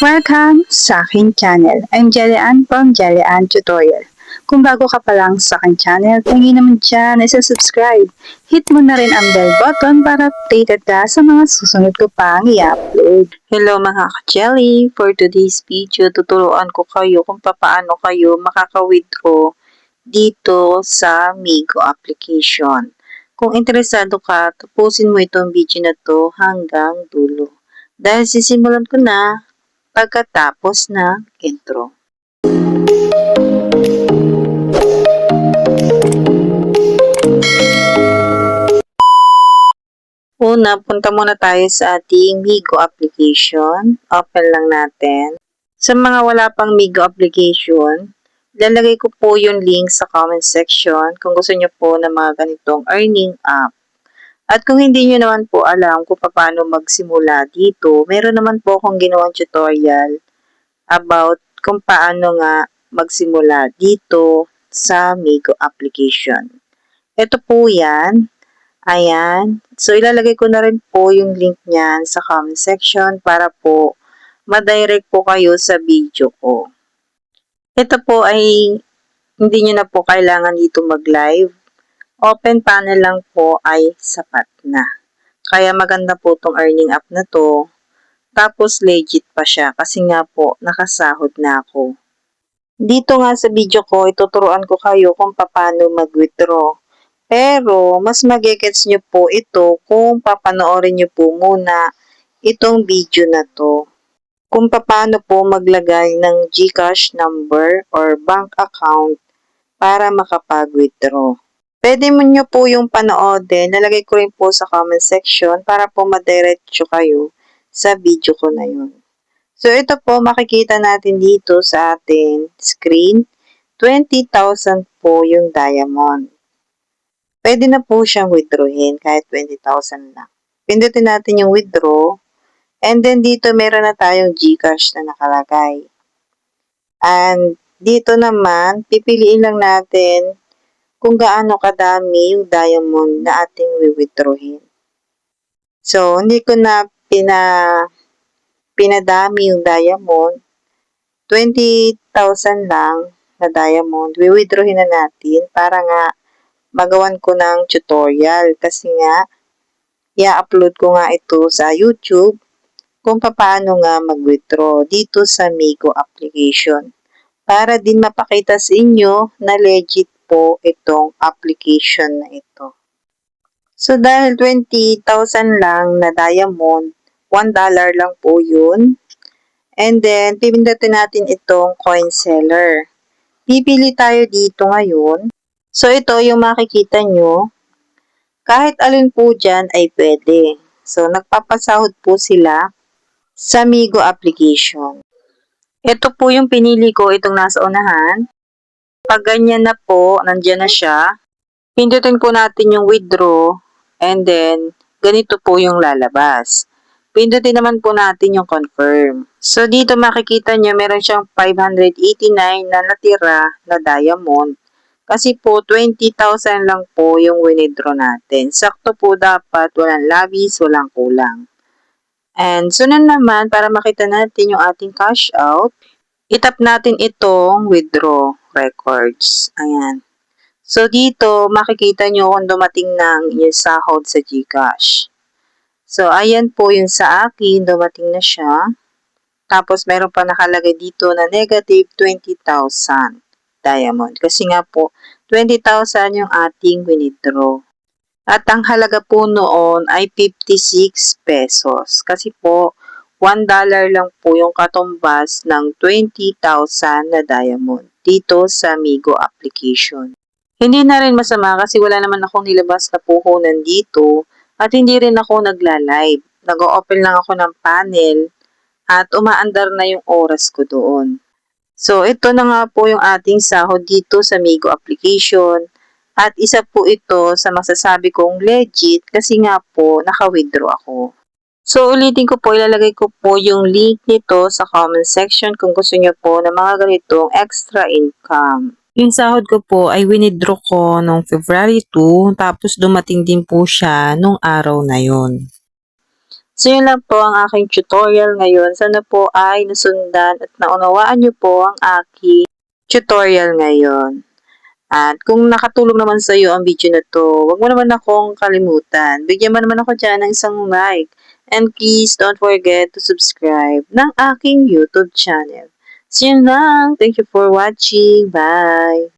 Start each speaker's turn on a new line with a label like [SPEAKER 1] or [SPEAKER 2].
[SPEAKER 1] Welcome sa aking channel. I'm Jelian from Jelian Tutorial. Kung bago ka pa lang sa aking channel, tingin naman dyan na subscribe. Hit mo na rin ang bell button para updated ka sa mga susunod ko pang i-upload. Hello mga ka-jelly! For today's video, tuturuan ko kayo kung paano kayo makaka-withdraw dito sa Migo application. Kung interesado ka, tapusin mo itong video na to hanggang dulo. Dahil sisimulan ko na pagkatapos ng intro. Una, punta muna tayo sa ating Migo application. Open lang natin. Sa mga wala pang Migo application, lalagay ko po yung link sa comment section kung gusto nyo po ng mga ganitong earning app. At kung hindi nyo naman po alam kung paano magsimula dito, meron naman po akong ginawang tutorial about kung paano nga magsimula dito sa Migo application. Ito po yan. Ayan. So, ilalagay ko na rin po yung link niyan sa comment section para po ma-direct po kayo sa video ko. Ito po ay hindi nyo na po kailangan dito mag-live. Open panel lang po ay sapat na. Kaya maganda po itong earning app na to. Tapos legit pa siya kasi nga po nakasahod na ako. Dito nga sa video ko, ituturuan ko kayo kung paano mag-withdraw. Pero mas magigets nyo po ito kung papanoorin nyo po muna itong video na to. Kung paano po maglagay ng GCash number or bank account para makapag-withdraw. Pwede mo nyo po yung panoodin. Nalagay ko rin po sa comment section para po madiretso kayo sa video ko na yun. So, ito po makikita natin dito sa ating screen. 20,000 po yung diamond. Pwede na po siyang withdrawin kahit 20,000 lang. Pindutin natin yung withdraw. And then dito meron na tayong GCash na nakalagay. And dito naman, pipiliin lang natin kung gaano kadami yung diamond na ating withdrawin. So, hindi ko na pinadami yung diamond. 20,000 lang na diamond. Withdrawin na natin para nga magawan ko ng tutorial kasi nga i-upload ko nga ito sa YouTube kung paano nga mag-withdraw dito sa Migo application para din mapakita sa inyo na legit po itong application na ito. So dahil 20,000 lang na diamond, $1 lang po yun. And then pipindutin natin itong coin seller. Pipili tayo dito ngayon. So, ito yung makikita nyo. Kahit alin po dyan ay pwede. So, nagpapasahod po sila sa Migo application. Ito po yung pinili ko, itong nasa unahan. Pag ganyan na po, nandyan na siya. Pindutin po natin yung withdraw. And then, ganito po yung lalabas. Pindutin naman po natin yung confirm. So, dito makikita nyo, meron siyang 589 na natira na diamond. Kasi po, 20,000 lang po yung winidraw natin. Sakto po dapat, walang labis, walang kulang. And sunod naman, para makita natin yung ating cash out, itap natin itong withdraw records. Ayan. So, dito, makikita nyo kung dumating na ang inyong sahod sa GCash. So, ayan po yung sa akin, dumating na siya. Tapos, meron pa nakalagay dito na negative 20,000 diamond. Kasi nga po, 20,000 yung ating winidraw. At ang halaga po noon ay 56 pesos. Kasi po, $1 lang po yung katumbas ng 20,000 na diamond dito sa Migo application. Hindi na rin masama kasi wala naman akong nilabas na puhunan dito at hindi rin ako nagla-live. Nag-open lang ako ng panel at umaandar na yung oras ko doon. So, ito na nga po yung ating sahod dito sa Migo application. At isa po ito sa masasabi kong legit kasi nga po naka-withdraw ako. So, ulitin ko po, ilalagay ko po yung link nito sa comment section kung gusto nyo po ng mga ganitong extra income. Yung sahod ko po ay winidraw ko noong February 2, tapos dumating din po siya nung araw na yon. So, yun lang po ang aking tutorial ngayon. Sana po ay nasundan at naunawaan niyo po ang aking tutorial ngayon. At kung nakatulong naman sa iyo ang video na to, wag mo naman akong kalimutan. Bigyan mo naman ako dyan ng isang like. And please don't forget to subscribe ng aking YouTube channel. So yun lang. Thank you for watching. Bye!